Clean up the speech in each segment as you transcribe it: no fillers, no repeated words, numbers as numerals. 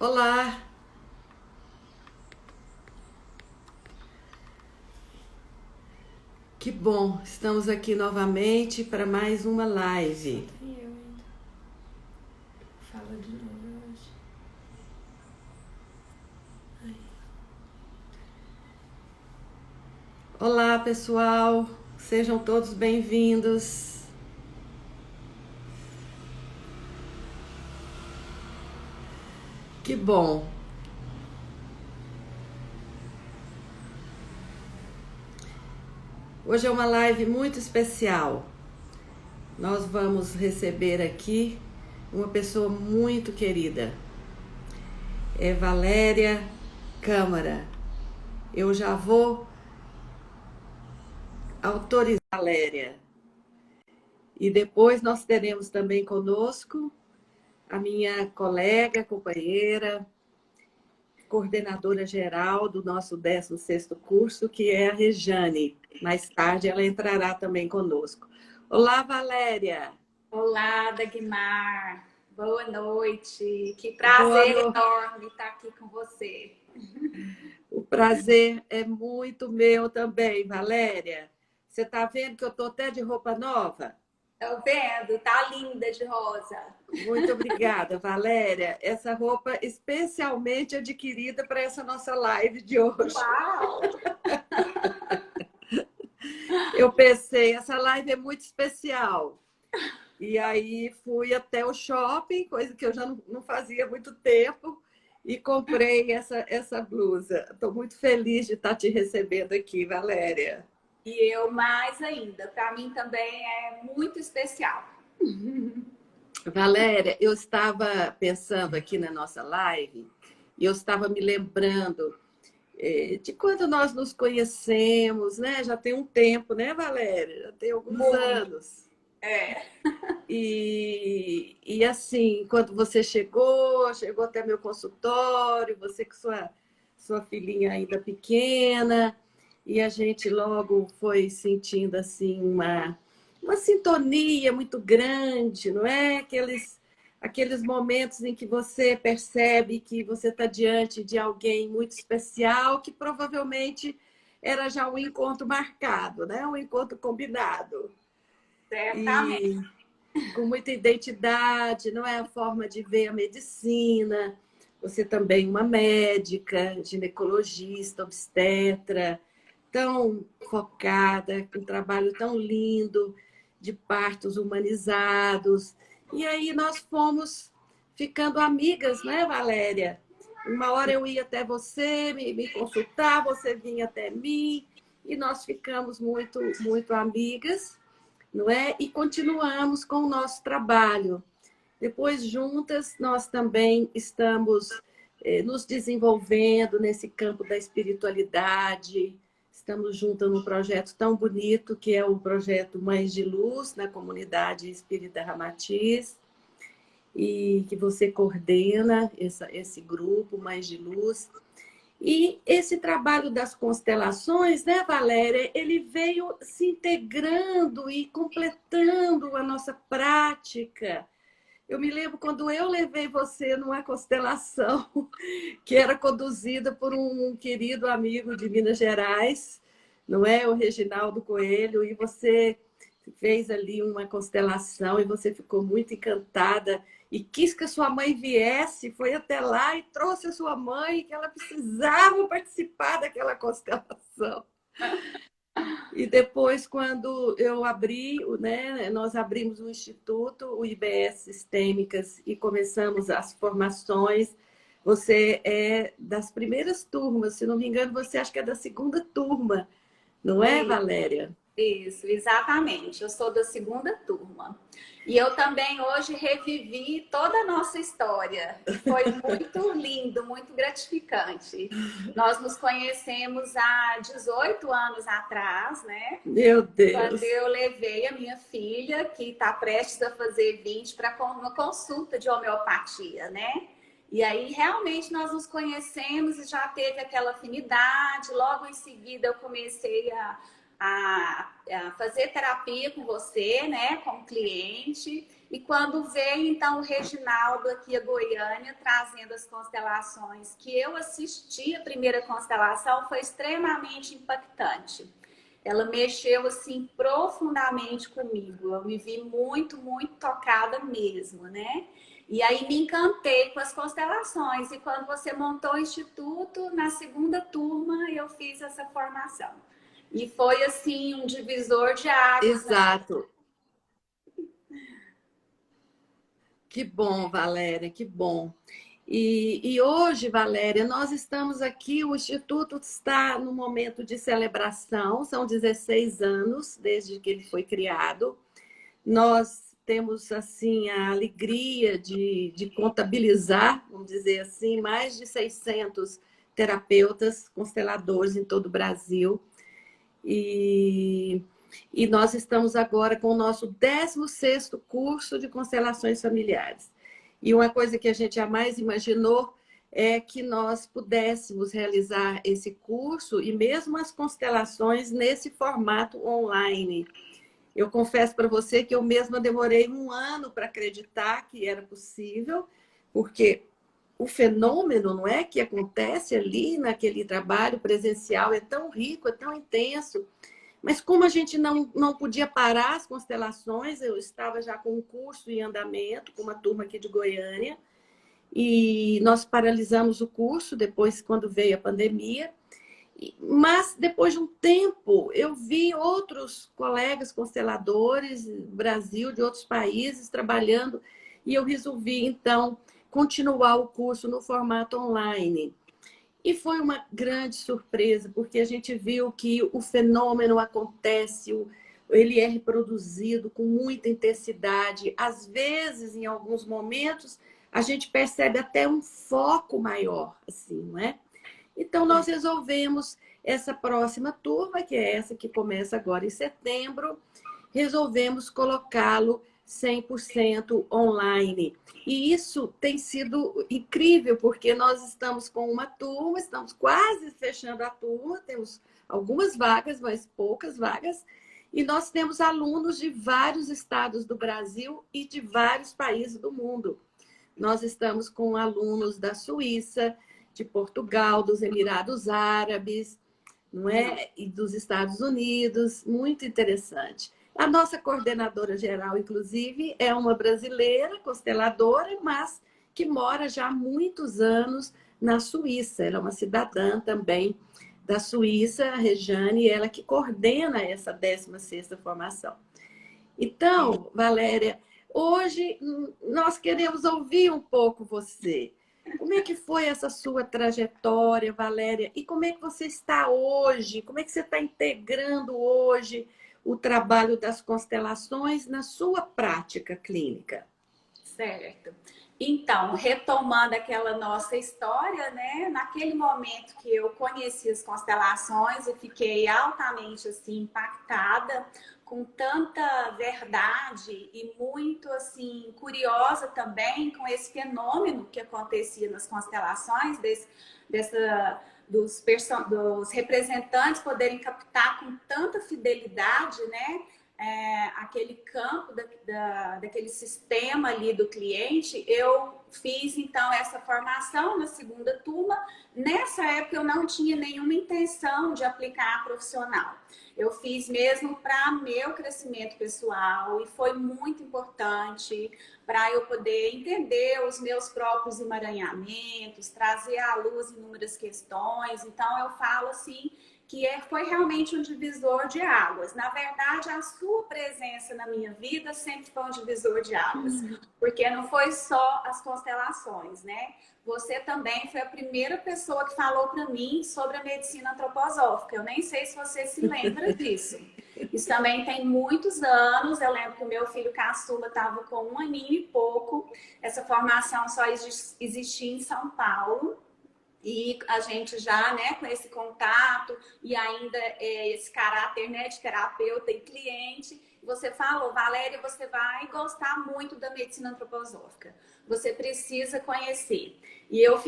Olá, que bom, estamos aqui novamente para mais uma live. Tem eu ainda. Fala de novo hoje. Aí. Olá, pessoal, sejam todos bem-vindos. Que bom. Hoje é uma live muito especial. Nós vamos receber aqui uma pessoa muito querida. É Valéria Câmara. Eu já vou autorizar a Valéria. E depois nós teremos também conosco a minha colega, companheira, coordenadora geral do nosso 16º curso, que é a Rejane. Mais tarde ela entrará também conosco. Olá, Valéria. Olá, Dagmar. Boa noite. Que Boa prazer noite. enorme estar aqui com você. O prazer é muito meu também, Valéria. Você está vendo que eu estou até de roupa nova? Tô vendo, tá linda de rosa. Muito obrigada, Valéria. Essa roupa especialmente adquirida para essa nossa live de hoje. Uau! Eu pensei, essa live é muito especial. E aí fui até o shopping, coisa que eu já não fazia há muito tempo, e comprei essa blusa. Estou muito feliz de estar te recebendo aqui, Valéria. E eu mais ainda. Para mim também é muito especial. Valéria, eu estava pensando aqui na nossa live, e eu estava me lembrando de quando nós nos conhecemos, né? Já tem um tempo, né, Valéria? Já tem alguns Muito. anos. É. E assim, quando você chegou até meu consultório, você com sua filhinha ainda pequena, e a gente logo foi sentindo assim uma sintonia muito grande, não é? Aqueles momentos em que você percebe que você está diante de alguém muito especial, que provavelmente era já um encontro marcado, né? Um encontro combinado. Certamente. E com muita identidade, não é a forma de ver a medicina. Você também uma médica, ginecologista, obstetra, tão focada, com um trabalho tão lindo de partos humanizados. E aí nós fomos ficando amigas, né, Valéria? Uma hora eu ia até você, me consultar, você vinha até mim, e nós ficamos muito, muito amigas, não é? E continuamos com o nosso trabalho. Depois, juntas, nós também estamos nos desenvolvendo nesse campo da espiritualidade. Estamos juntas num projeto tão bonito, que é o projeto Mães de Luz, na comunidade espírita Ramatiz, e que você coordena esse grupo Mães de Luz. E esse trabalho das constelações, né, Valéria, ele veio se integrando e completando a nossa prática. Eu me lembro quando eu levei você numa constelação que era conduzida por um querido amigo de Minas Gerais, não é? O Reginaldo Coelho, e você fez ali uma constelação e você ficou muito encantada e quis que a sua mãe viesse, foi até lá e trouxe a sua mãe, que ela precisava participar daquela constelação. E depois, quando eu abri, né, nós abrimos o Instituto, o IBS Sistêmicas, e começamos as formações. Você é das primeiras turmas, se não me engano, você acha que é da segunda turma, não é, Valéria? Isso, exatamente. Eu sou da segunda turma. E eu também hoje revivi toda a nossa história. E foi muito lindo, muito gratificante. Nós nos conhecemos há 18 anos atrás, né? Meu Quando Deus! eu levei a minha filha, que está prestes a fazer 20, para uma consulta de homeopatia, né? E aí, realmente, nós nos conhecemos e já teve aquela afinidade. Logo em seguida, eu comecei a fazer terapia com você, né, com o cliente. E quando veio, então, o Reginaldo aqui a Goiânia, trazendo as constelações, que eu assisti a primeira constelação, foi extremamente impactante. Ela mexeu, assim, profundamente comigo. Eu me vi muito, muito tocada mesmo, né? E aí me encantei com as constelações. E quando você montou o Instituto, na segunda turma, eu fiz essa formação. E foi, assim, um divisor de águas, né? Exato. Que bom, Valéria, que bom. E hoje, Valéria, nós estamos aqui, o Instituto está no momento de celebração, são 16 anos desde que ele foi criado. Nós temos, assim, a alegria de contabilizar, vamos dizer assim, mais de 600 terapeutas consteladores em todo o Brasil. E, e nós estamos agora com o nosso 16º curso de constelações familiares. E uma coisa que a gente jamais imaginou é que nós pudéssemos realizar esse curso e mesmo as constelações nesse formato online. Eu confesso para você que eu mesma demorei um ano para acreditar que era possível, porque o fenômeno, não é, que acontece ali naquele trabalho presencial é tão rico, é tão intenso. Mas como a gente não podia parar as constelações, eu estava já com um curso em andamento, com uma turma aqui de Goiânia, e nós paralisamos o curso depois, quando veio a pandemia. Mas, depois de um tempo, eu vi outros colegas consteladores do Brasil, de outros países, trabalhando, e eu resolvi, então, continuar o curso no formato online. E foi uma grande surpresa, porque a gente viu que o fenômeno acontece, ele é reproduzido com muita intensidade. Às vezes, em alguns momentos, a gente percebe até um foco maior, assim, não é? Então, nós resolvemos essa próxima turma, que é essa que começa agora em setembro, resolvemos colocá-lo 100% online. E isso tem sido incrível, porque nós estamos com uma turma, estamos quase fechando a turma, temos algumas vagas, mas poucas vagas, e nós temos alunos de vários estados do Brasil e de vários países do mundo. Nós estamos com alunos da Suíça, de Portugal, dos Emirados Árabes, não é? E dos Estados Unidos, muito interessante. A nossa coordenadora geral, inclusive, é uma brasileira, consteladora, mas que mora já há muitos anos na Suíça. Ela é uma cidadã também da Suíça, a Rejane, ela que coordena essa 16ª formação. Então, Valéria, hoje nós queremos ouvir um pouco você. Como é que foi essa sua trajetória, Valéria? E como é que você está hoje? Como é que você está integrando hoje o trabalho das constelações na sua prática clínica? Certo. Então, retomando aquela nossa história, né? Naquele momento que eu conheci as constelações, eu fiquei altamente assim impactada com tanta verdade e muito assim curiosa também com esse fenômeno que acontecia nas constelações dos representantes poderem captar com tanta fidelidade, né? Aquele campo daquele sistema ali do cliente. Eu fiz então essa formação na segunda turma. Nessa época eu não tinha nenhuma intenção de aplicar a profissional. Eu fiz mesmo para meu crescimento pessoal e foi muito importante para eu poder entender os meus próprios emaranhamentos, trazer à luz inúmeras questões. Então eu falo assim que foi realmente um divisor de águas. Na verdade, a sua presença na minha vida sempre foi um divisor de águas, porque não foi só as constelações, né? Você também foi a primeira pessoa que falou para mim sobre a medicina antroposófica. Eu nem sei se você se lembra disso. Isso também tem muitos anos. Eu lembro que o meu filho caçula estava com 1 aninho e pouco. Essa formação só existia em São Paulo. E a gente já, né, com esse contato e ainda esse caráter, né, de terapeuta e cliente. você falou, Valéria, você vai gostar muito da medicina antroposófica. Você precisa conhecer. E eu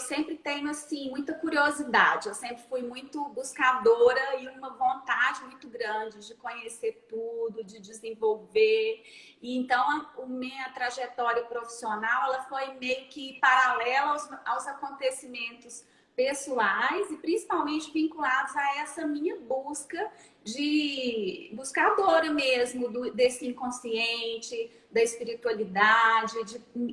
sempre tenho, assim, muita curiosidade. Eu sempre fui muito buscadora e uma vontade muito grande de conhecer tudo, de desenvolver. E então, a minha trajetória profissional, ela foi meio que paralela aos acontecimentos pessoais e principalmente vinculados a essa minha busca de buscadora mesmo desse inconsciente, da espiritualidade,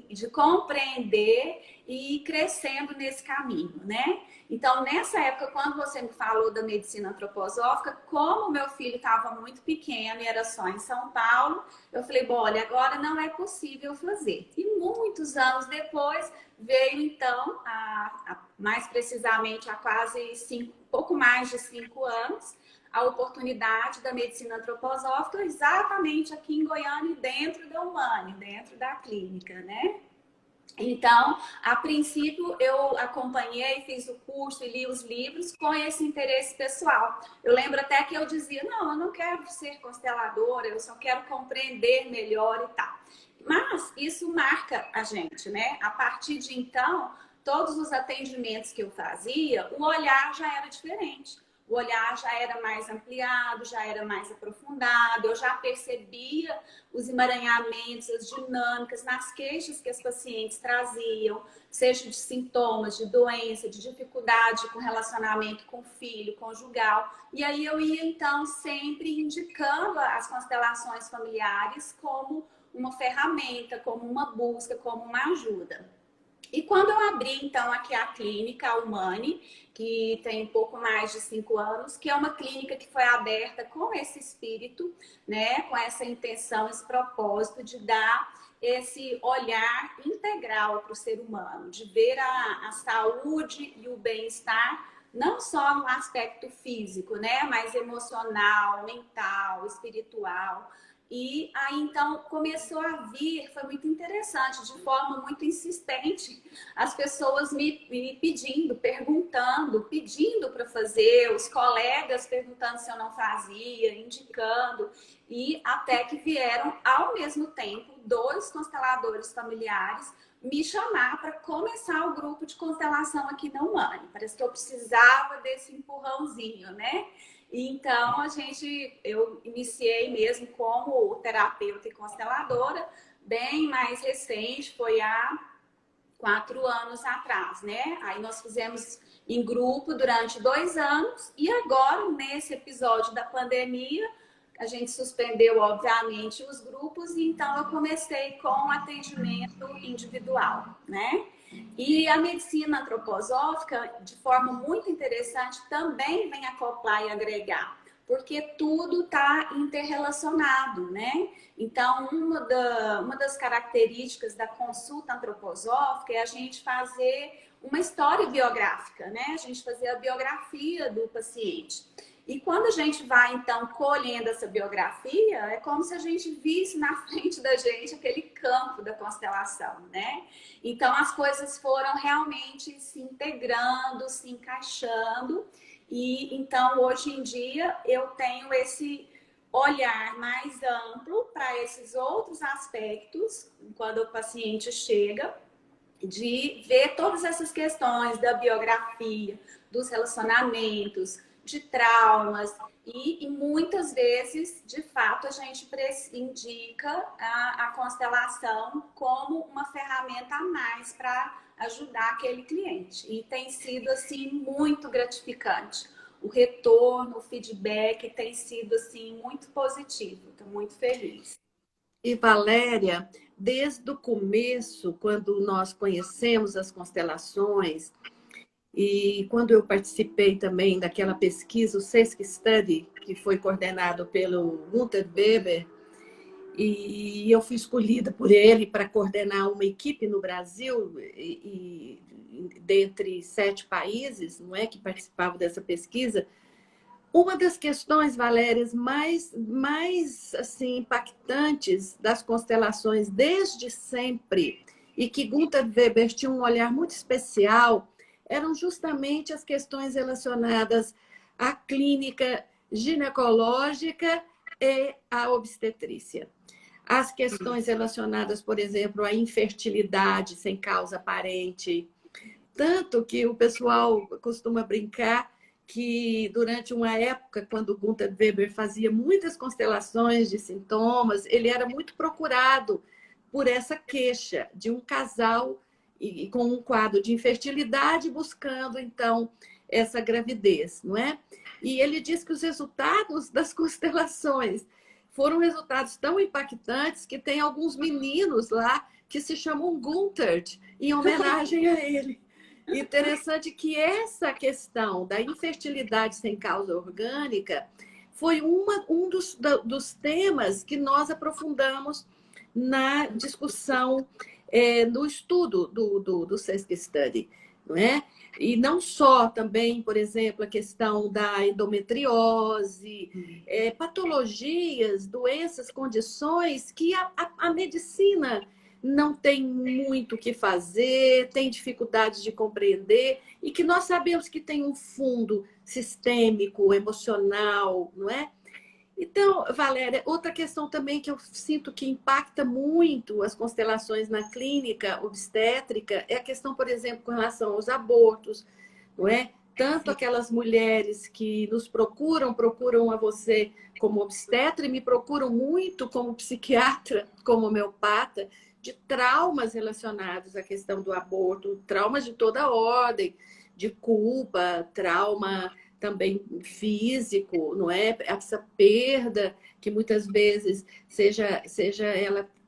de compreender e ir crescendo nesse caminho, né? Então, nessa época, quando você me falou da medicina antroposófica, como meu filho estava muito pequeno e era só em São Paulo, eu falei, bom, olha, agora não é possível fazer. E muitos anos depois, veio então, mais precisamente há pouco mais de 5 anos, a oportunidade da medicina antroposófica exatamente aqui em Goiânia, dentro da Humane, dentro da clínica, né? Então, a princípio, eu acompanhei, fiz o curso e li os livros com esse interesse pessoal. Eu lembro até que eu dizia, não, eu não quero ser consteladora, eu só quero compreender melhor e tal. Mas isso marca a gente, né? A partir de então, todos os atendimentos que eu fazia, o olhar já era diferente. O olhar já era mais ampliado, já era mais aprofundado, eu já percebia os emaranhamentos, as dinâmicas nas queixas que as pacientes traziam, seja de sintomas, de doença, de dificuldade com relacionamento com o filho, conjugal. E aí eu ia, então, sempre indicando as constelações familiares como uma ferramenta, como uma busca, como uma ajuda. E quando eu abri, então, aqui a clínica, a Humane, que tem um pouco mais de 5 anos, que é uma clínica que foi aberta com esse espírito, né, com essa intenção, esse propósito de dar esse olhar integral para o ser humano, de ver a saúde e o bem-estar, não só no aspecto físico, né, mas emocional, mental, espiritual. E aí, então, começou a vir, foi muito interessante, de forma muito insistente, as pessoas me pedindo, perguntando, pedindo para fazer, os colegas perguntando se eu não fazia, indicando, e até que vieram, ao mesmo tempo, 2 consteladores familiares me chamar para começar o grupo de constelação aqui na Humane. Parece que eu precisava desse empurrãozinho, né? Então, eu iniciei mesmo como terapeuta e consteladora, bem mais recente, foi há 4 anos atrás, né? Aí nós fizemos em grupo durante 2 anos e agora, nesse episódio da pandemia, a gente suspendeu, obviamente, os grupos e então eu comecei com atendimento individual, né? E a medicina antroposófica, de forma muito interessante, também vem acoplar e agregar, porque tudo está interrelacionado, né? Então, uma das características da consulta antroposófica é a gente fazer uma história biográfica, né? A gente fazer a biografia do paciente. E quando a gente vai, então, colhendo essa biografia, é como se a gente visse na frente da gente aquele campo da constelação, né? Então, as coisas foram realmente se integrando, se encaixando. E, então, hoje em dia, eu tenho esse olhar mais amplo para esses outros aspectos, quando o paciente chega, de ver todas essas questões da biografia, dos relacionamentos, de traumas e muitas vezes, de fato, a gente indica a constelação como uma ferramenta a mais para ajudar aquele cliente. E tem sido, assim, muito gratificante. O retorno, o feedback tem sido, assim, muito positivo. Estou muito feliz. E Valéria, desde o começo, quando nós conhecemos as constelações, e quando eu participei também daquela pesquisa, o SESC Study, que foi coordenado pelo Gunther Weber, e eu fui escolhida por ele para coordenar uma equipe no Brasil, dentre 7 países, não é, que participavam dessa pesquisa. Uma das questões, Valéria, mais assim, impactantes das constelações desde sempre, e que Gunther Weber tinha um olhar muito especial, eram justamente as questões relacionadas à clínica ginecológica, é a obstetrícia. As questões relacionadas, por exemplo, à infertilidade sem causa aparente. Tanto que o pessoal costuma brincar que durante uma época, quando Gunther Weber fazia muitas constelações de sintomas, ele era muito procurado por essa queixa de um casal e com um quadro de infertilidade buscando, então, essa gravidez, não é? E ele diz que os resultados das constelações foram resultados tão impactantes que tem alguns meninos lá que se chamam Gunther, em homenagem a ele. Interessante que essa questão da infertilidade sem causa orgânica foi um dos temas que nós aprofundamos na discussão, no estudo do SESC Study, não é? E não só também, por exemplo, a questão da endometriose, patologias, doenças, condições que a medicina não tem muito o que fazer, tem dificuldade de compreender, e que nós sabemos que tem um fundo sistêmico, emocional, não é? Então, Valéria, outra questão também que eu sinto que impacta muito as constelações na clínica obstétrica é a questão, por exemplo, com relação aos abortos, não é? Tanto aquelas mulheres que nos procuram a você como obstetra e me procuram muito como psiquiatra, como homeopata, de traumas relacionados à questão do aborto, traumas de toda ordem, de culpa, trauma também físico, não é? Essa perda que muitas vezes, seja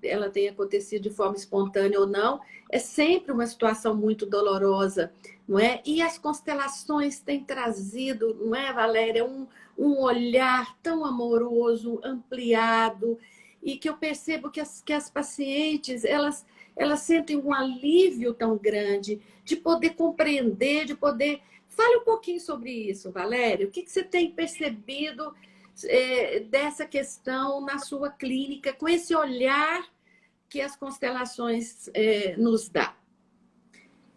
ela tenha acontecido de forma espontânea ou não, é sempre uma situação muito dolorosa, não é? E as constelações têm trazido, não é, Valéria, um olhar tão amoroso, ampliado, e que eu percebo que as pacientes, elas sentem um alívio tão grande de poder compreender, de poder... Fale um pouquinho sobre isso, Valéria. O que você tem percebido dessa questão na sua clínica, com esse olhar que as constelações nos dá?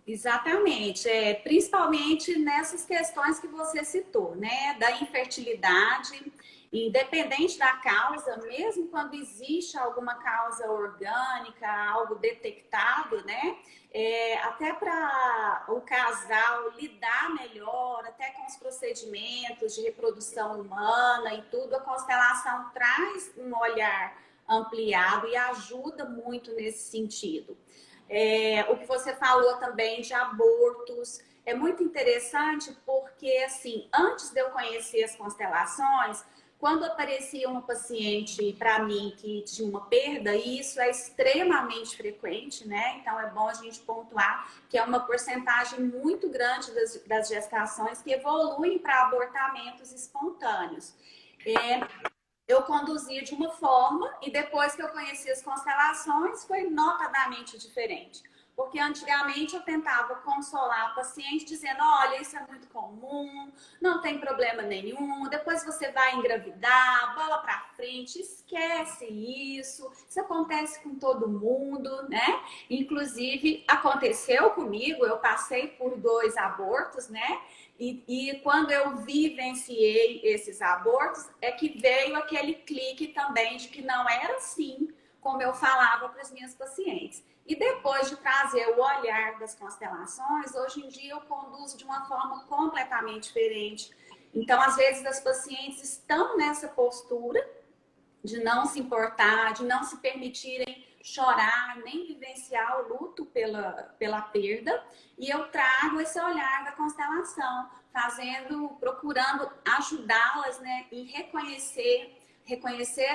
Exatamente, principalmente nessas questões que você citou, né? Da infertilidade, independente da causa, mesmo quando existe alguma causa orgânica, algo detectado, né? Até para o casal lidar melhor, até com os procedimentos de reprodução humana e tudo, a constelação traz um olhar ampliado e ajuda muito nesse sentido. O que você falou também de abortos é muito interessante porque, assim, antes de eu conhecer as constelações, quando aparecia uma paciente para mim que tinha uma perda, e isso é extremamente frequente, né? Então é bom a gente pontuar que é uma porcentagem muito grande das gestações que evoluem para abortamentos espontâneos. Eu conduzia de uma forma e depois que eu conheci as constelações foi notadamente diferente. Porque antigamente eu tentava consolar a paciente dizendo, olha, isso é muito comum, não tem problema nenhum, depois você vai engravidar, bola pra frente, esquece isso acontece com todo mundo, né? Inclusive, aconteceu comigo, eu passei por 2 abortos, né? E quando eu vivenciei esses abortos, é que veio aquele clique também de que não era assim como eu falava para as minhas pacientes. E depois de trazer o olhar das constelações, hoje em dia eu conduzo de uma forma completamente diferente. Então, às vezes, as pacientes estão nessa postura de não se importar, de não se permitirem chorar, nem vivenciar o luto pela perda. E eu trago esse olhar da constelação, procurando ajudá-las, né, em reconhecer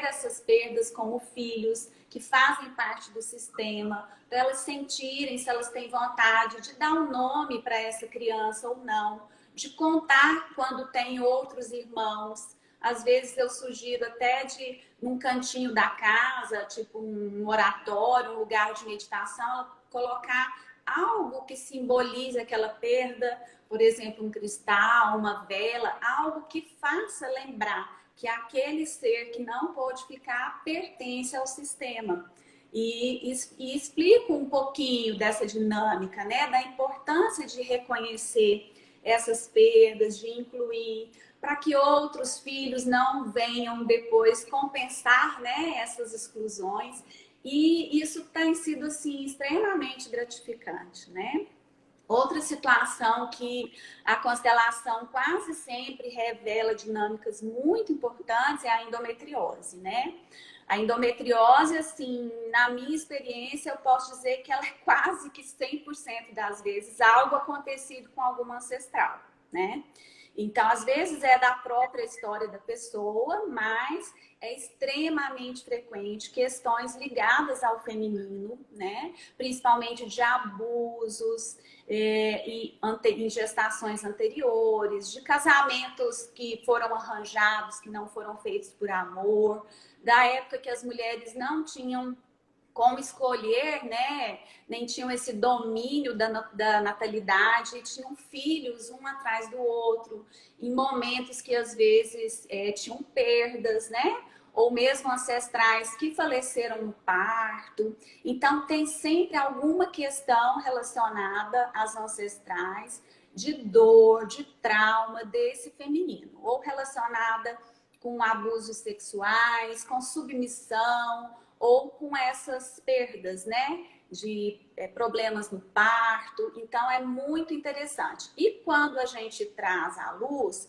essas perdas como filhos que fazem parte do sistema, para elas sentirem se elas têm vontade de dar um nome para essa criança ou não, de contar quando tem outros irmãos. Às vezes eu sugiro até de, num cantinho da casa, tipo um oratório, um lugar de meditação, colocar algo que simbolize aquela perda, por exemplo, um cristal, uma vela, algo que faça lembrar que aquele ser que não pôde ficar pertence ao sistema. E explico um pouquinho dessa dinâmica, né? Da importância de reconhecer essas perdas, de incluir, para que outros filhos não venham depois compensar, né, essas exclusões. E isso tem sido assim extremamente gratificante, né? Outra situação que a constelação quase sempre revela dinâmicas muito importantes é a endometriose, né? A endometriose, assim, na minha experiência, eu posso dizer que ela é quase que 100% das vezes algo acontecido com alguma ancestral, né? Então, às vezes é da própria história da pessoa, mas é extremamente frequente questões ligadas ao feminino, né? Principalmente de abusos em gestações anteriores, de casamentos que foram arranjados, que não foram feitos por amor, da época que as mulheres não tinham como escolher, né? Nem tinham esse domínio da natalidade, e tinham filhos um atrás do outro, em momentos que às vezes tinham perdas, né? Ou mesmo ancestrais que faleceram no parto. Então, tem sempre alguma questão relacionada às ancestrais, de dor, de trauma desse feminino, ou relacionada com abusos sexuais, com submissão, ou com essas perdas, né? De problemas no parto. Então, é muito interessante. E quando a gente traz à luz,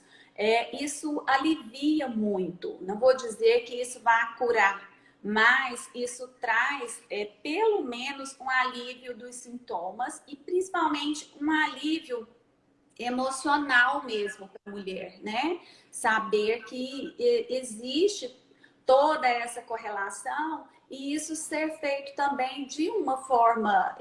isso alivia muito. Não vou dizer que isso vai curar, mas isso traz, pelo menos, um alívio dos sintomas e, principalmente, um alívio emocional mesmo para a mulher, né? Saber que existe toda essa correlação e isso ser feito também de uma forma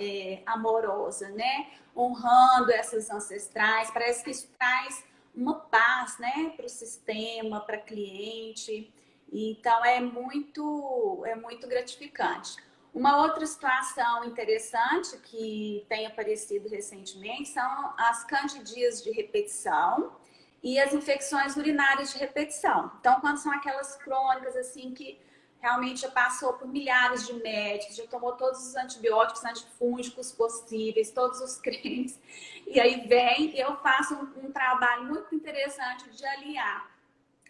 amorosa, né? Honrando essas ancestrais. Parece que isso traz uma paz, né? Para o sistema, para a cliente. Então é muito gratificante. Uma outra situação interessante que tem aparecido recentemente são as candidias de repetição e as infecções urinárias de repetição. Então, quando são aquelas crônicas assim que realmente já passou por milhares de médicos, já tomou todos os antibióticos, antifúngicos possíveis, todos os cremes, e aí vem, eu faço um trabalho muito interessante de aliar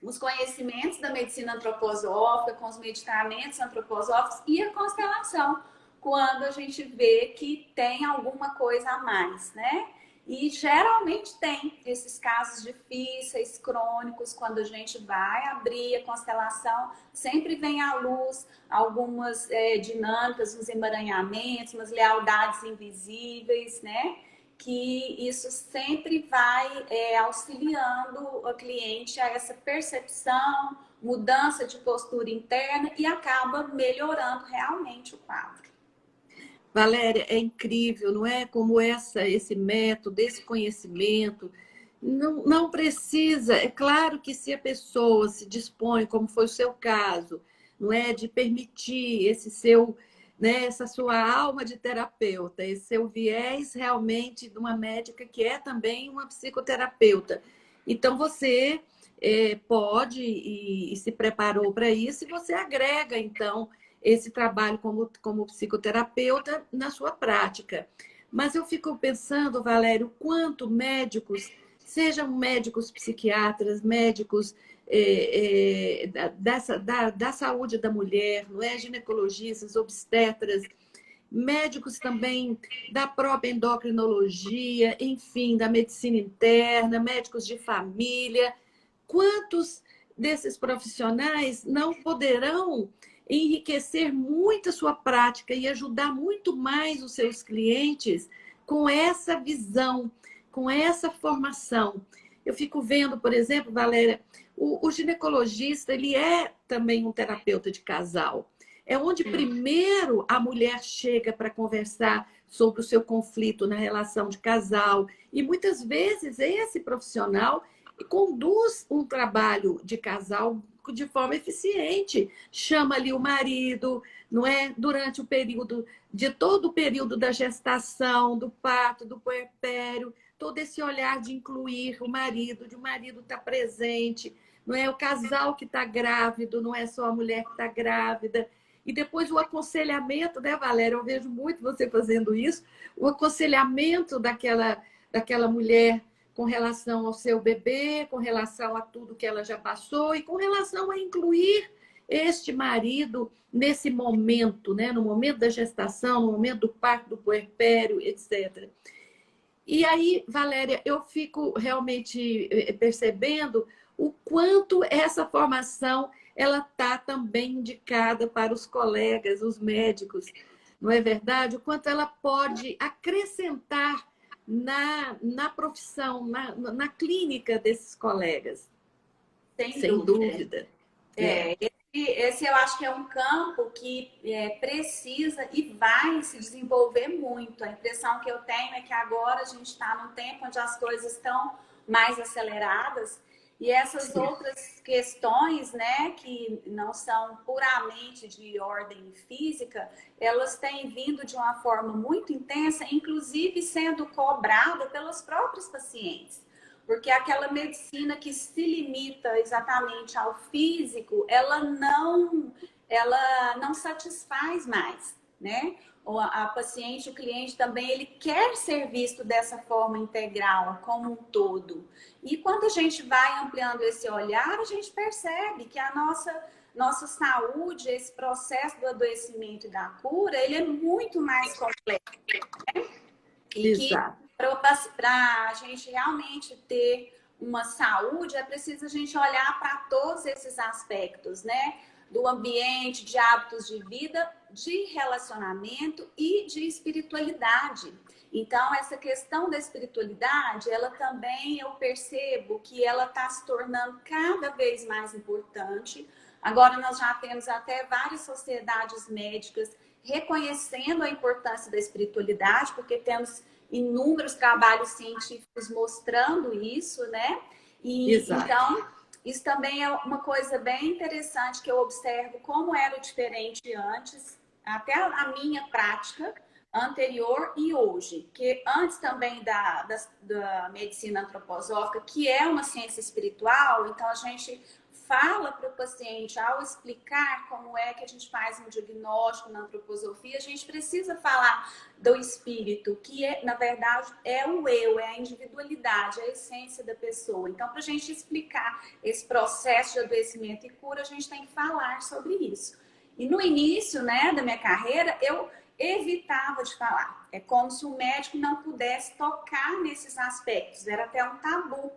os conhecimentos da medicina antroposófica com os medicamentos antroposóficos e a constelação, quando a gente vê que tem alguma coisa a mais, né? E geralmente tem esses casos difíceis, crônicos, quando a gente vai abrir a constelação, sempre vem à luz algumas dinâmicas, uns emaranhamentos, umas lealdades invisíveis, né? Que isso sempre vai auxiliando a cliente a essa percepção, mudança de postura interna e acaba melhorando realmente o quadro. Valéria, é incrível, não é? Como esse método, esse conhecimento, não precisa. É claro que se a pessoa se dispõe, como foi o seu caso, não é, de permitir né, essa sua alma de terapeuta, esse seu viés realmente de uma médica que é também uma psicoterapeuta. Então você pode e se preparou para isso e você agrega então esse trabalho como psicoterapeuta na sua prática. Mas eu fico pensando, Valério, quanto médicos, sejam médicos psiquiatras, médicos da saúde da mulher, não é? Ginecologistas, obstetras, médicos também da própria endocrinologia, enfim, da medicina interna, médicos de família. Quantos desses profissionais não poderão enriquecer muito a sua prática e ajudar muito mais os seus clientes com essa visão, com essa formação? Eu fico vendo, por exemplo, Valéria, o ginecologista, ele é também um terapeuta de casal. É onde primeiro a mulher chega para conversar sobre o seu conflito na relação de casal. E muitas vezes esse profissional conduz um trabalho de casal de forma eficiente. Chama ali o marido, não é? Durante o período, de todo o período da gestação, do parto, do puerpério, todo esse olhar de incluir o marido, de o marido estar presente, não é? O casal que está grávido, não é só a mulher que está grávida. E depois o aconselhamento, né, Valéria? Eu vejo muito você fazendo isso, o aconselhamento daquela mulher com relação ao seu bebê, com relação a tudo que ela já passou e com relação a incluir este marido nesse momento, né? No momento da gestação, no momento do parto, do puerpério, etc. E aí, Valéria, eu fico realmente percebendo o quanto essa formação ela está também indicada para os colegas, os médicos, não é verdade? O quanto ela pode acrescentar na profissão, na clínica desses colegas. Sem dúvida. Esse eu acho que é um campo que precisa e vai se desenvolver muito. A impressão que eu tenho é que agora a gente está num tempo onde as coisas estão mais aceleradas e essas outras questões, né, que não são puramente de ordem física, elas têm vindo de uma forma muito intensa, inclusive sendo cobrada pelos próprios pacientes. Porque aquela medicina que se limita exatamente ao físico, ela não satisfaz mais, né? A paciente, o cliente também, ele quer ser visto dessa forma integral, como um todo. E quando a gente vai ampliando esse olhar, a gente percebe que a nossa saúde, esse processo do adoecimento e da cura, ele é muito mais complexo, né? E que para a gente realmente ter uma saúde, é preciso a gente olhar para todos esses aspectos, né? Do ambiente, de hábitos de vida, de relacionamento e de espiritualidade. Então, essa questão da espiritualidade, ela também, eu percebo que ela está se tornando cada vez mais importante. Agora, nós já temos até várias sociedades médicas reconhecendo a importância da espiritualidade, porque temos inúmeros trabalhos científicos mostrando isso, né? E então, isso também é uma coisa bem interessante que eu observo como era diferente antes, até a minha prática anterior e hoje. Que antes também da medicina antroposófica, que é uma ciência espiritual, então a gente fala para o paciente, ao explicar como é que a gente faz um diagnóstico na antroposofia, a gente precisa falar do espírito, que na verdade é o eu, é a individualidade, é a essência da pessoa. Então, para a gente explicar esse processo de adoecimento e cura, a gente tem que falar sobre isso. E no início, né, da minha carreira, eu evitava de falar. É como se o médico não pudesse tocar nesses aspectos, era até um tabu.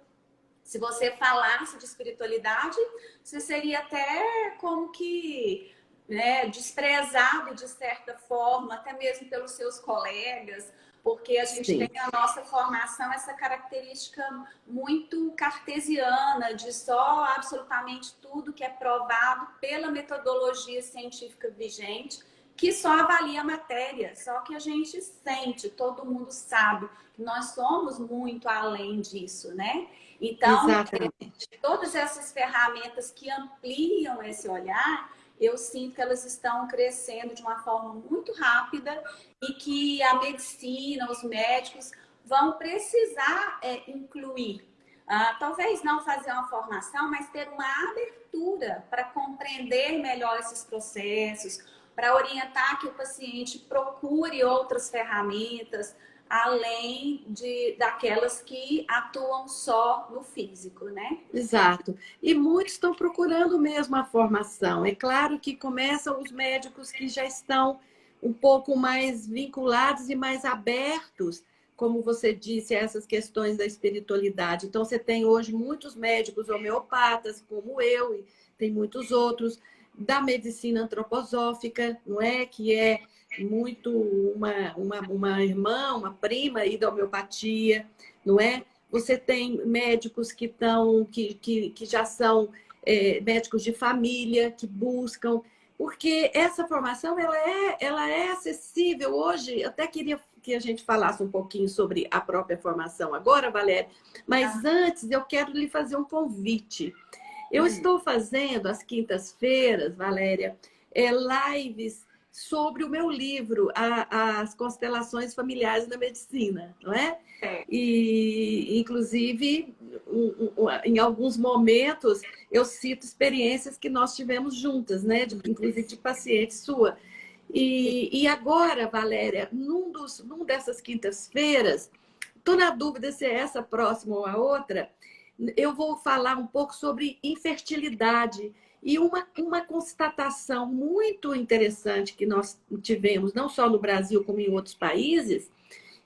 Se você falasse de espiritualidade, você seria até como que, né, desprezado de certa forma, até mesmo pelos seus colegas, porque a gente tem na nossa formação essa característica muito cartesiana de só absolutamente tudo que é provado pela metodologia científica vigente, que só avalia a matéria, só que a gente sente, todo mundo sabe que nós somos muito além disso, né? Então, todas essas ferramentas que ampliam esse olhar, eu sinto que elas estão crescendo de uma forma muito rápida e que a medicina, os médicos vão precisar incluir. Talvez não fazer uma formação, mas ter uma abertura para compreender melhor esses processos, para orientar que o paciente procure outras ferramentas, além daquelas que atuam só no físico, né? Exato. E muitos estão procurando mesmo a formação. É claro que começam os médicos que já estão um pouco mais vinculados e mais abertos, como você disse, a essas questões da espiritualidade. Então, você tem hoje muitos médicos homeopatas, como eu, e tem muitos outros, da medicina antroposófica, não é? Que é muito uma irmã, uma prima aí da homeopatia, não é? Você tem médicos que já são médicos de família, que buscam, porque essa formação ela é acessível hoje. Eu até queria que a gente falasse um pouquinho sobre a própria formação agora, Valéria, mas antes eu quero lhe fazer um convite. Eu estou fazendo às quintas-feiras, Valéria, lives sobre o meu livro, As Constelações Familiares da Medicina, não é? E, inclusive, em alguns momentos, eu cito experiências que nós tivemos juntas, né? Inclusive de paciente sua. E agora, Valéria, num dessas quintas-feiras, estou na dúvida se é essa próxima ou a outra. Eu vou falar um pouco sobre infertilidade. E uma constatação muito interessante que nós tivemos, não só no Brasil, como em outros países,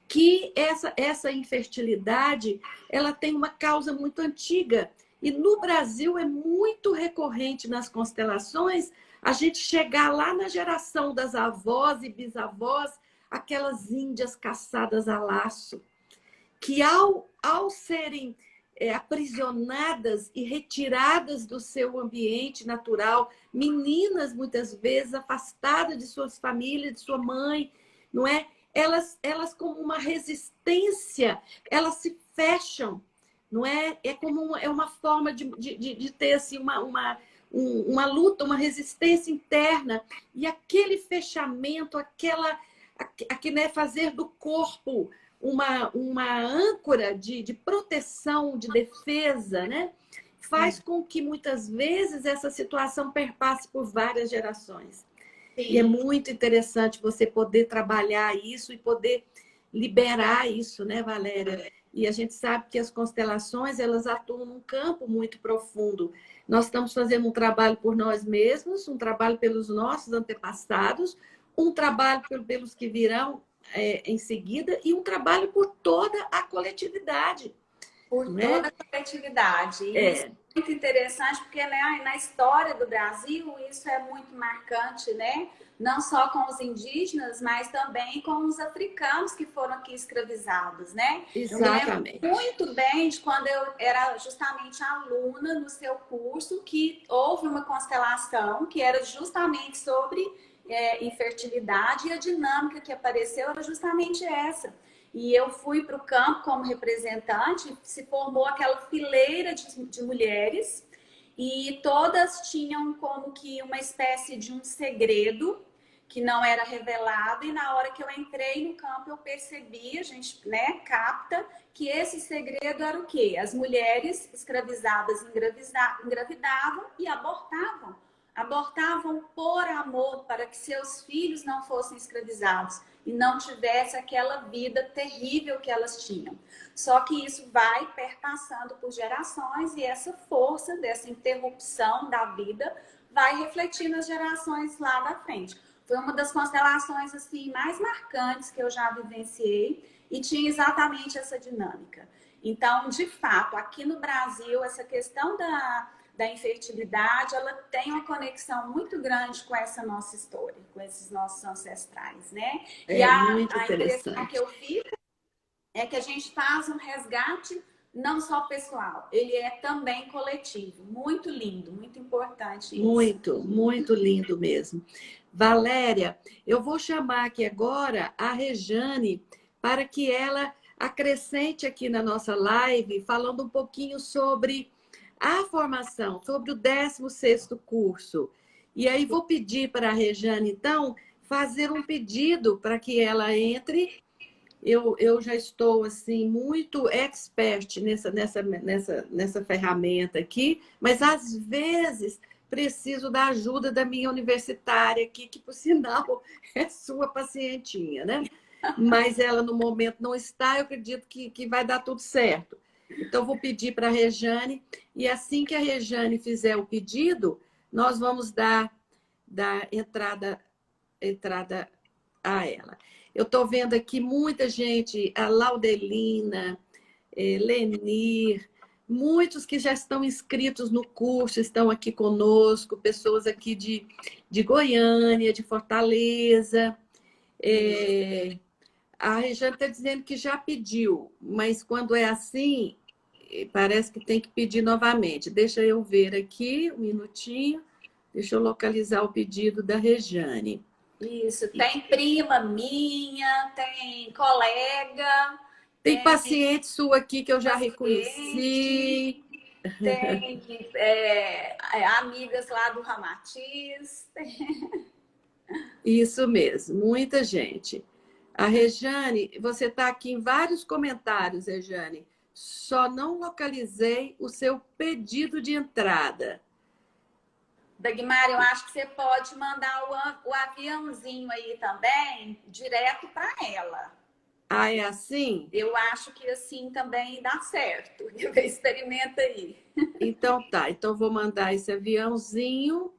que essa infertilidade ela tem uma causa muito antiga. E no Brasil é muito recorrente nas constelações a gente chegar lá na geração das avós e bisavós, aquelas índias caçadas a laço, que ao serem aprisionadas e retiradas do seu ambiente natural, meninas muitas vezes afastadas de suas famílias, de sua mãe, não é? Elas como uma resistência, elas se fecham, não é? É uma forma de ter assim, uma luta, uma resistência interna. E aquele fechamento, né, fazer do corpo uma âncora de proteção, de defesa, né? Faz com que muitas vezes essa situação perpasse por várias gerações. Sim. E é muito interessante você poder trabalhar isso e poder liberar isso, né, Valéria? E a gente sabe que as constelações, elas atuam num campo muito profundo. Nós estamos fazendo um trabalho por nós mesmos, um trabalho pelos nossos antepassados, um trabalho pelos que virão em seguida e um trabalho por toda a coletividade. Por toda a coletividade. Isso é muito interessante, porque né, na história do Brasil isso é muito marcante, né? Não só com os indígenas, mas também com os africanos que foram aqui escravizados, né? Exatamente. Eu lembro muito bem de quando eu era justamente aluna no seu curso, que houve uma constelação que era justamente sobre infertilidade, e a dinâmica que apareceu era justamente essa. E eu fui para o campo como representante, se formou aquela fileira de mulheres e todas tinham como que uma espécie de um segredo que não era revelado, e na hora que eu entrei no campo eu percebi, a gente, né, capta que esse segredo era o quê? As mulheres escravizadas engravidavam e abortavam. Abortavam por amor, para que seus filhos não fossem escravizados e não tivesse aquela vida terrível que elas tinham. Só que isso vai perpassando por gerações e essa força dessa interrupção da vida vai refletir nas gerações lá da frente. Foi uma das constelações assim mais marcantes que eu já vivenciei e tinha exatamente essa dinâmica. Então, de fato, aqui no Brasil, essa questão da infertilidade, ela tem uma conexão muito grande com essa nossa história, com esses nossos ancestrais, né? E a impressão que eu fico é que a gente faz um resgate não só pessoal, ele é também coletivo. Muito lindo, muito importante isso. Muito, muito lindo mesmo. Valéria, eu vou chamar aqui agora a Rejane para que ela acrescente aqui na nossa live, falando um pouquinho sobre a formação, sobre o 16º curso. E aí vou pedir para a Rejane, então, fazer um pedido para que ela entre. Eu já estou assim muito expert nessa ferramenta aqui, mas às vezes preciso da ajuda da minha universitária aqui, que por sinal é sua pacientinha, né? Mas ela no momento não está, eu acredito que vai dar tudo certo. Então, vou pedir para a Rejane, e assim que a Rejane fizer o pedido, nós vamos dar entrada a ela. Eu estou vendo aqui muita gente, a Laudelina, Lenir, muitos que já estão inscritos no curso, estão aqui conosco, pessoas aqui de Goiânia, de Fortaleza. A Rejane está dizendo que já pediu, mas quando é assim, parece que tem que pedir novamente. Deixa eu ver aqui, um minutinho. Deixa eu localizar o pedido da Rejane. Isso, tem prima minha, tem colega. Tem paciente sua aqui que eu já reconheci. Tem amigas lá do Ramatiz. Isso mesmo, muita gente. A Rejane, você está aqui em vários comentários, Rejane. Só não localizei o seu pedido de entrada. Dagmar, eu acho que você pode mandar o aviãozinho aí também, direto para ela. Ah, é assim? Eu acho que assim também dá certo. Experimenta aí. Então tá. Então vou mandar esse aviãozinho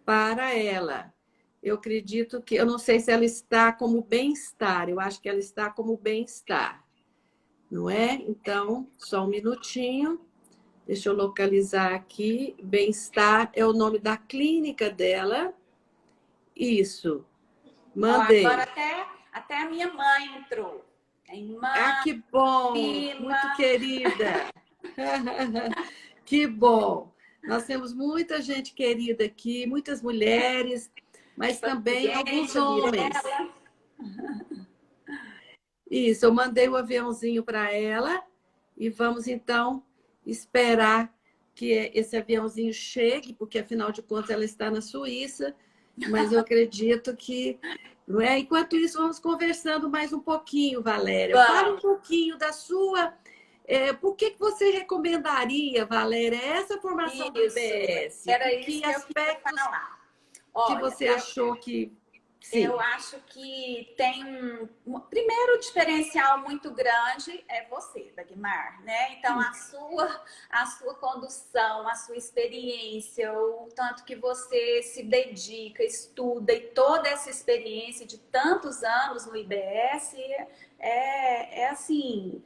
para ela. Eu acredito que, eu não sei se ela está como bem-estar, eu acho que ela está como bem-estar, não é? Então, só um minutinho, deixa eu localizar aqui. Bem-estar é o nome da clínica dela. Isso, Ó, agora mandei. até a minha mãe entrou. Tem Ah, mãe, que bom, muito prima, querida. Que bom. Nós temos muita gente querida aqui, muitas mulheres, mas também alguns paciente, a homens. Mirella. Isso, eu mandei o aviãozinho para ela e vamos então esperar que esse aviãozinho chegue, porque afinal de contas ela está na Suíça, mas eu acredito que, não é? Enquanto isso, vamos conversando mais um pouquinho, Valéria. Fale um Vamos. pouquinho da sua. Por que você recomendaria, Valéria, essa formação do Isso. IBS? Era Que isso que eu queria aspectos falar. que Olha, você achou que. eu Sim. acho que tem primeiro diferencial muito grande é você, Dagmar, né? Então a sua condução, a sua experiência, o tanto que você se dedica, estuda e toda essa experiência de tantos anos no IBS é assim,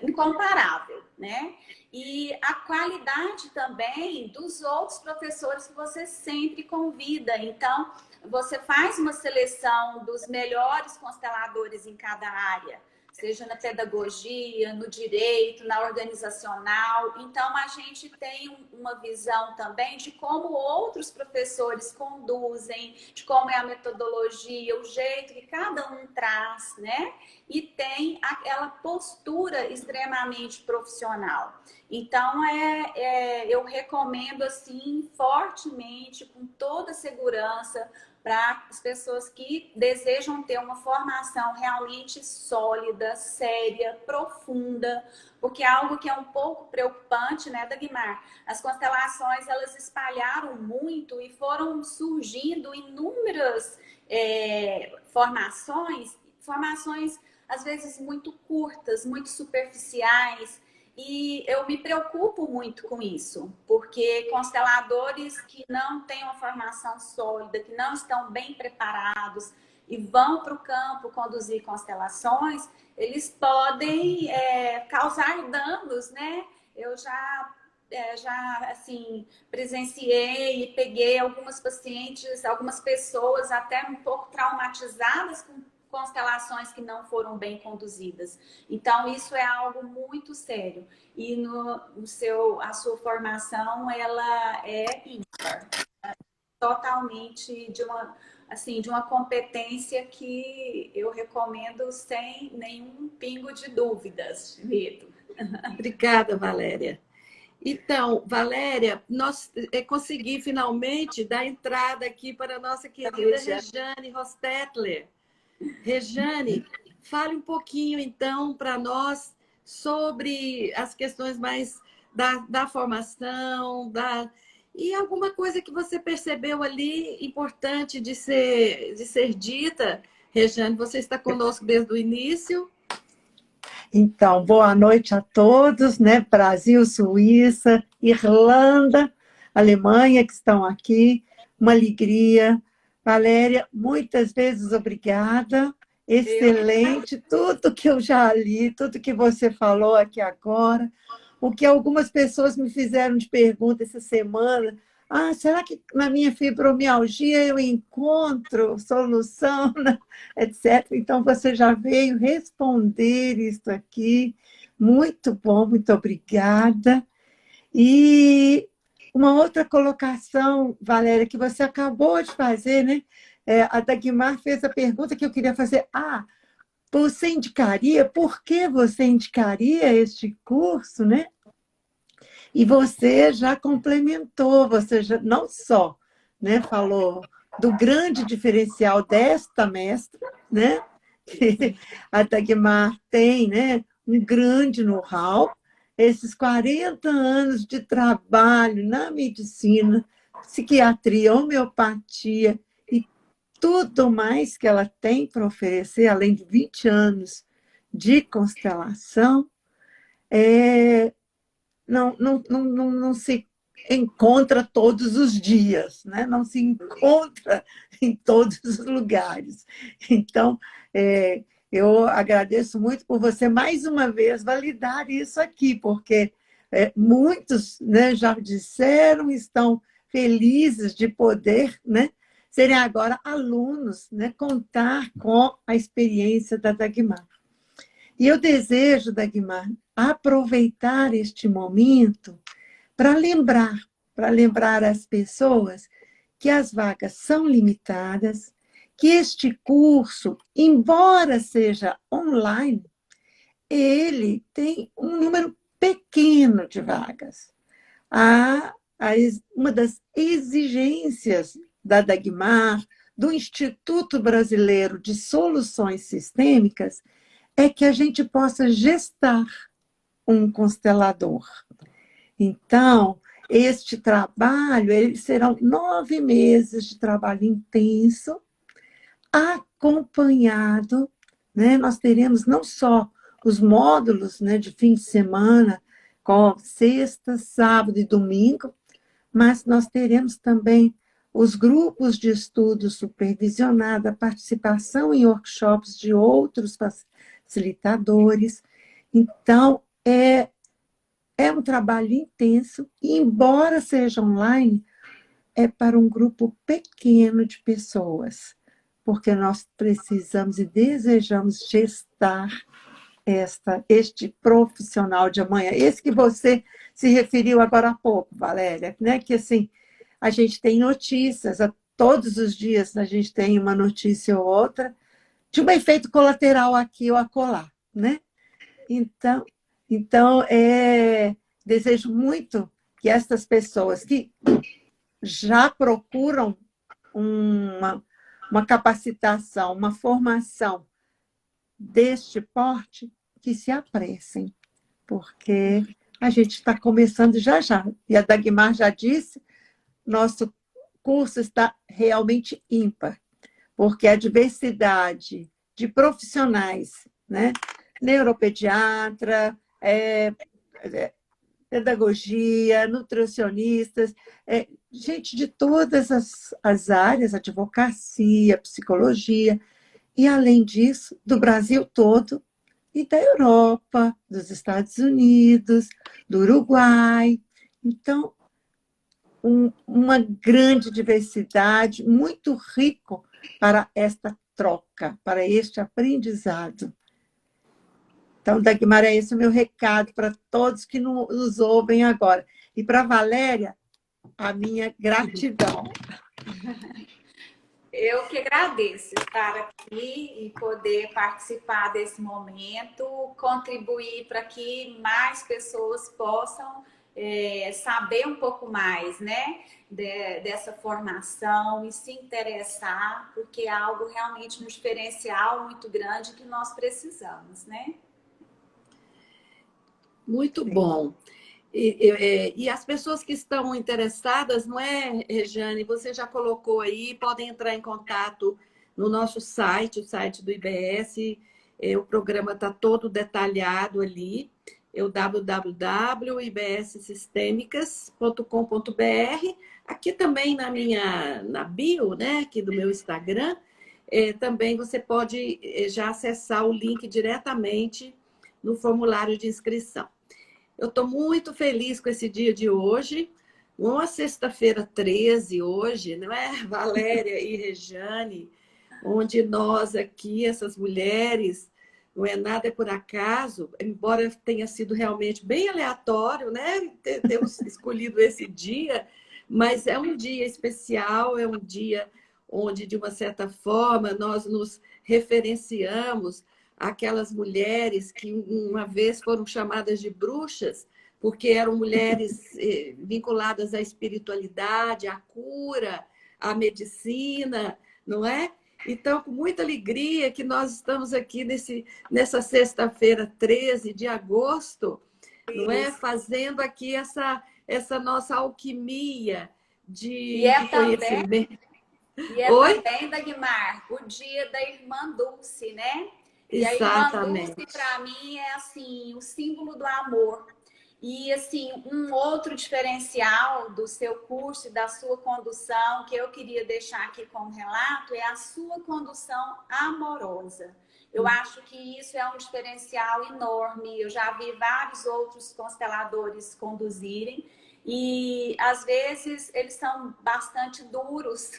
incomparável, né? E a qualidade também dos outros professores que você sempre convida. Então, você faz uma seleção dos melhores consteladores em cada área, seja na pedagogia, no direito, na organizacional. Então, a gente tem uma visão também de como outros professores conduzem, de como é a metodologia, o jeito que cada um traz, né? E tem aquela postura extremamente profissional. Então, eu recomendo, assim, fortemente, com toda segurança, para as pessoas que desejam ter uma formação realmente sólida, séria, profunda, porque é algo que é um pouco preocupante, né, Dagmar? As constelações, elas espalharam muito e foram surgindo inúmeras formações às vezes muito curtas, muito superficiais, e eu me preocupo muito com isso, porque consteladores que não têm uma formação sólida, que não estão bem preparados e vão para o campo conduzir constelações, eles podem causar danos, né? Eu já assim presenciei e peguei algumas pacientes, algumas pessoas até um pouco traumatizadas com constelações que não foram bem conduzidas. Então, isso é algo muito sério. E a sua formação, ela é ímpar. Totalmente de uma competência que eu recomendo sem nenhum pingo de dúvidas, de medo. Obrigada, Valéria. Então, Valéria, nós consegui finalmente dar entrada aqui para a nossa querida Rejane Rostetler. Rejane, fale um pouquinho então para nós sobre as questões mais da formação, e alguma coisa que você percebeu ali importante de ser dita. Rejane, você está conosco desde o início. Então, boa noite a todos, né? Brasil, Suíça, Irlanda, Alemanha que estão aqui. Uma alegria. Valéria, muitas vezes obrigada. Excelente, tudo que eu já li, tudo que você falou aqui agora. O que algumas pessoas me fizeram de pergunta essa semana. Ah, será que na minha fibromialgia eu encontro solução, né? Etc. Então, você já veio responder isso aqui. Muito bom, muito obrigada. E uma outra colocação, Valéria, que você acabou de fazer, né? A Dagmar fez a pergunta que eu queria fazer. Ah, você indicaria? Por que você indicaria este curso, né? E você já complementou, você já não só, né, falou do grande diferencial desta mestra, né? A Dagmar tem, né, um grande know-how, esses 40 anos de trabalho na medicina, psiquiatria, homeopatia e tudo mais que ela tem para oferecer, além de 20 anos de constelação, não se encontra todos os dias, né? Não se encontra em todos os lugares. Então, eu agradeço muito por você, mais uma vez, validar isso aqui, porque muitos, né, já disseram, estão felizes de poder, né, serem agora alunos, né, contar com a experiência da Dagmar. E eu desejo, Dagmar, aproveitar este momento para lembrar as pessoas que as vagas são limitadas, que este curso, embora seja online, ele tem um número pequeno de vagas. Uma das exigências da Dagmar, do Instituto Brasileiro de Soluções Sistêmicas, é que a gente possa gestar um constelador. Então, este trabalho, serão 9 meses de trabalho intenso, acompanhado, né? Nós teremos não só os módulos, né, de fim de semana, com sexta, sábado e domingo, mas nós teremos também os grupos de estudo supervisionado, a participação em workshops de outros facilitadores. Então, é um trabalho intenso, e embora seja online, é para um grupo pequeno de pessoas, porque nós precisamos e desejamos gestar este profissional de amanhã. Esse que você se referiu agora há pouco, Valéria, né? Que assim, a gente tem notícias, todos os dias a gente tem uma notícia ou outra, de um efeito colateral aqui ou acolá, né? Então desejo muito que essas pessoas que já procuram uma capacitação, uma formação deste porte, que se apressem, porque a gente está começando já. E a Dagmar já disse, nosso curso está realmente ímpar, porque a diversidade de profissionais, né? Neuropediatra, pedagogia, nutricionistas, gente de todas as áreas, advocacia, psicologia, e, além disso, do Brasil todo e da Europa, dos Estados Unidos, do Uruguai. Então, uma grande diversidade, muito rico para esta troca, para este aprendizado. Então, Dagmar, é esse o meu recado para todos que nos ouvem agora. E para a Valéria, a minha gratidão. Eu que agradeço estar aqui e poder participar desse momento, contribuir para que mais pessoas possam saber um pouco mais, né, dessa formação e se interessar, porque é algo realmente um diferencial muito grande que nós precisamos, né? Muito bom. E as pessoas que estão interessadas, não é, Rejane? Você já colocou aí, podem entrar em contato no nosso site, o site do IBS. O programa está todo detalhado ali. É o www.ibssistemicas.com.br. Aqui também na bio, né, aqui do meu Instagram, também você pode já acessar o link diretamente no formulário de inscrição. Eu estou muito feliz com esse dia de hoje, uma sexta-feira 13 hoje, não é, Valéria e Rejane, onde nós aqui, essas mulheres, não é nada por acaso, embora tenha sido realmente bem aleatório, né, termos escolhido esse dia, mas é um dia especial, é um dia onde, de uma certa forma, nós nos referenciamos aquelas mulheres que uma vez foram chamadas de bruxas, porque eram mulheres vinculadas à espiritualidade, à cura, à medicina, não é? Então, com muita alegria que nós estamos aqui nessa sexta-feira, 13 de agosto, não é? Fazendo aqui essa nossa alquimia de conhecimento. E é Oi? também, Dagmar, o dia da irmã Dulce, né? E a irmã Dulce, Exatamente. para mim, é assim, o símbolo do amor. E assim, um outro diferencial do seu curso e da sua condução, que eu queria deixar aqui como relato, é a sua condução amorosa. Eu acho que isso é um diferencial enorme. Eu já vi vários outros consteladores conduzirem e às vezes eles são bastante duros.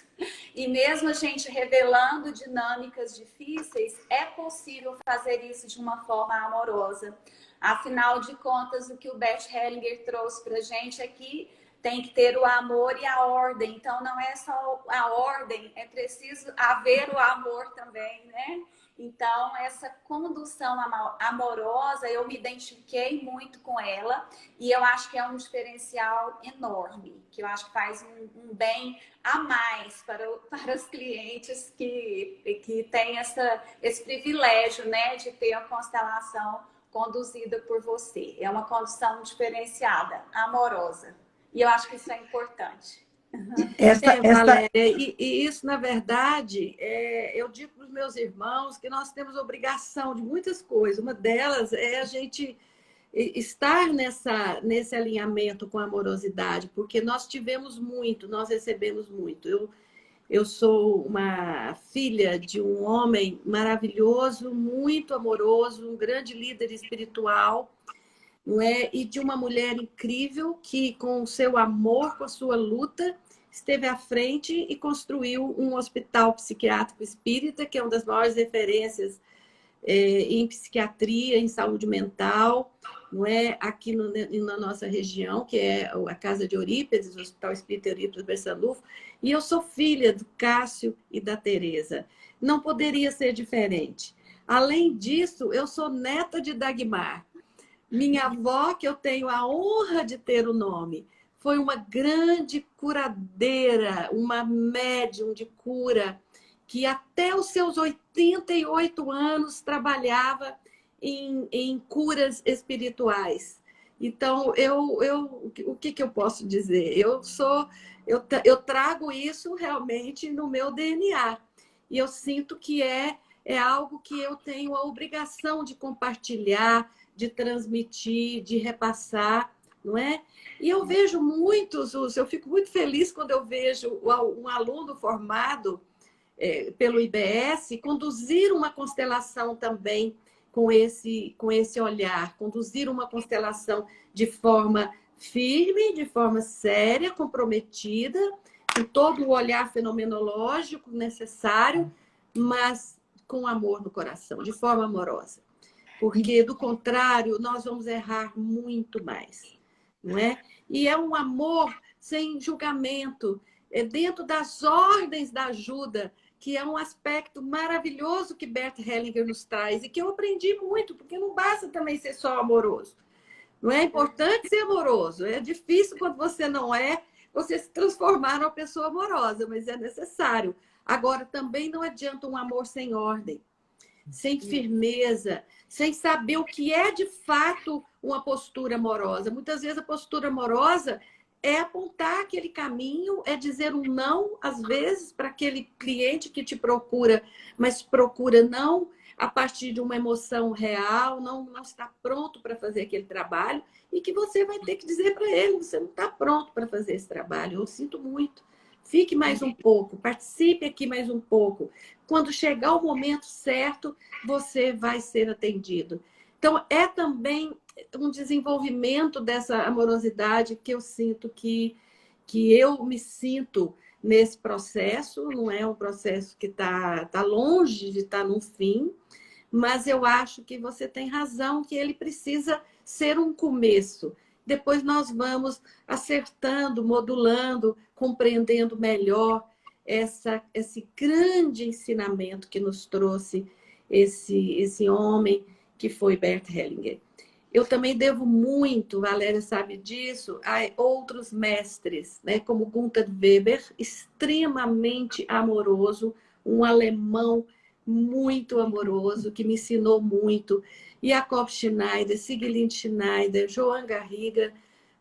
E mesmo a gente revelando dinâmicas difíceis, é possível fazer isso de uma forma amorosa. Afinal de contas, o que o Bert Hellinger trouxe para a gente aqui tem que ter o amor e a ordem. Então, não é só a ordem, é preciso haver o amor também, né? Então, essa condução amorosa, eu me identifiquei muito com ela e eu acho que é um diferencial enorme, que eu acho que faz um bem a mais para os clientes que têm esse privilégio, né, de ter a constelação conduzida por você. É uma condução diferenciada, amorosa. E eu acho que isso é importante. Esta, Valéria, e isso, na verdade, eu digo para os meus irmãos que nós temos obrigação de muitas coisas. Uma delas é a gente estar nesse alinhamento com a amorosidade, porque nós tivemos muito, nós recebemos muito. Eu sou uma filha de um homem maravilhoso, muito amoroso, um grande líder espiritual, não é? E de uma mulher incrível que, com o seu amor, com a sua luta, esteve à frente e construiu um hospital psiquiátrico espírita, que é uma das maiores referências em psiquiatria, em saúde mental, não é? Aqui na nossa região, que é a Casa de Eurípides, o Hospital Espírita Eurípides Berçanufo, e eu sou filha do Cássio e da Teresa. Não poderia ser diferente. Além disso, eu sou neta de Dagmar. Minha avó, que eu tenho a honra de ter o nome, foi uma grande curadeira, uma médium de cura, que até os seus 88 anos trabalhava em curas espirituais. Então, o que eu posso dizer? Eu trago isso realmente no meu DNA. E eu sinto que é algo que eu tenho a obrigação de compartilhar, de transmitir, de repassar, não é? E eu vejo muitos, eu fico muito feliz quando eu vejo um aluno formado pelo IBS conduzir uma constelação também com esse olhar, conduzir uma constelação de forma firme, de forma séria, comprometida, com todo o olhar fenomenológico necessário, mas com amor no coração, de forma amorosa. Porque, do contrário, nós vamos errar muito mais, não é? E é um amor sem julgamento, dentro das ordens da ajuda, que é um aspecto maravilhoso que Bert Hellinger nos traz e que eu aprendi muito, porque não basta também ser só amoroso. Não é importante ser amoroso, é difícil quando você não é, você se transformar numa pessoa amorosa, mas é necessário. Agora, também não adianta um amor sem ordem, sem firmeza, sem saber o que é de fato uma postura amorosa. Muitas vezes a postura amorosa é apontar aquele caminho, é dizer um não, às vezes, para aquele cliente que te procura, mas procura não a partir de uma emoção real, não está pronto para fazer aquele trabalho, e que você vai ter que dizer para ele, você não está pronto para fazer esse trabalho, eu sinto muito. Fique mais um pouco, participe aqui mais um pouco. Quando chegar o momento certo, você vai ser atendido. Então, é também um desenvolvimento dessa amorosidade que eu sinto que eu me sinto nesse processo. Não é um processo que está longe de estar no fim, mas eu acho que você tem razão, que ele precisa ser um começo. Depois nós vamos acertando, modulando, compreendendo melhor esse grande ensinamento que nos trouxe esse homem que foi Bert Hellinger. Eu também devo muito, Valéria sabe disso, a outros mestres, né, como Gunther Weber, extremamente amoroso, um alemão muito amoroso, que me ensinou muito, Jakob Schneider, Siglind Schneider, Joan Garriga,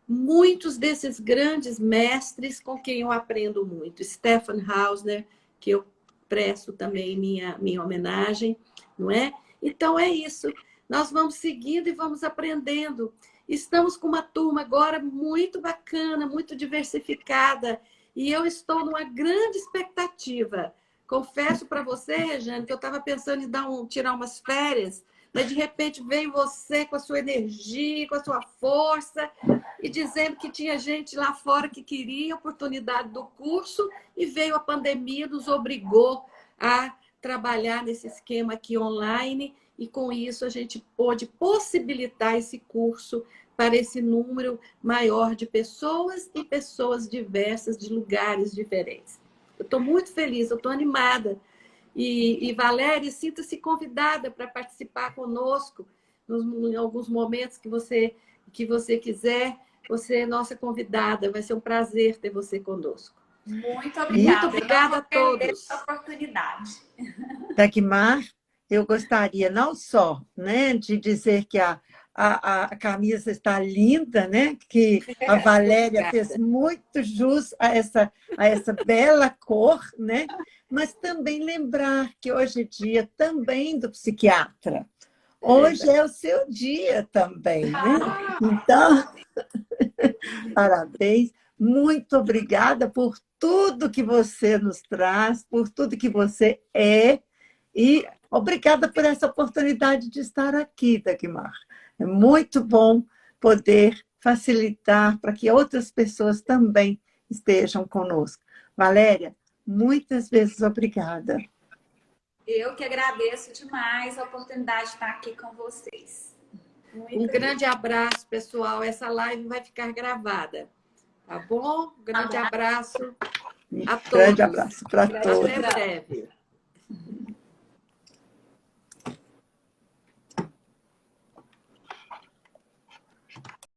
muitos desses grandes mestres com quem eu aprendo muito. Stefan Hausner, que eu presto também minha homenagem, não é? Então é isso. Nós vamos seguindo e vamos aprendendo. Estamos com uma turma agora muito bacana, muito diversificada, e eu estou numa grande expectativa. Confesso para você, Rejane, que eu estava pensando em tirar umas férias, mas de repente veio você com a sua energia, com a sua força, e dizendo que tinha gente lá fora que queria a oportunidade do curso, e veio a pandemia, nos obrigou a trabalhar nesse esquema aqui online, e com isso a gente pôde possibilitar esse curso para esse número maior de pessoas e pessoas diversas, de lugares diferentes. Eu estou muito feliz, eu estou animada. E Valéria, sinta-se convidada para participar conosco em alguns momentos que você quiser. Você é nossa convidada, vai ser um prazer ter você conosco. Muito obrigada. Muito obrigada a todos. Essa oportunidade. Dagmar, eu gostaria não só, né, de dizer que a camisa está linda, né? Que a Valéria fez muito jus a essa bela cor, né? Mas também lembrar que hoje é dia também do psiquiatra. Hoje é o seu dia também, né? Então, parabéns. Muito obrigada por tudo que você nos traz, por tudo que você é. E obrigada por essa oportunidade de estar aqui, Dagmar. É muito bom poder facilitar para que outras pessoas também estejam conosco. Valéria, muitas vezes obrigada. Eu que agradeço demais a oportunidade de estar aqui com vocês. Um grande abraço, pessoal. Essa live vai ficar gravada. Tá bom? Grande abraço a todos. Grande abraço para todos. Até breve.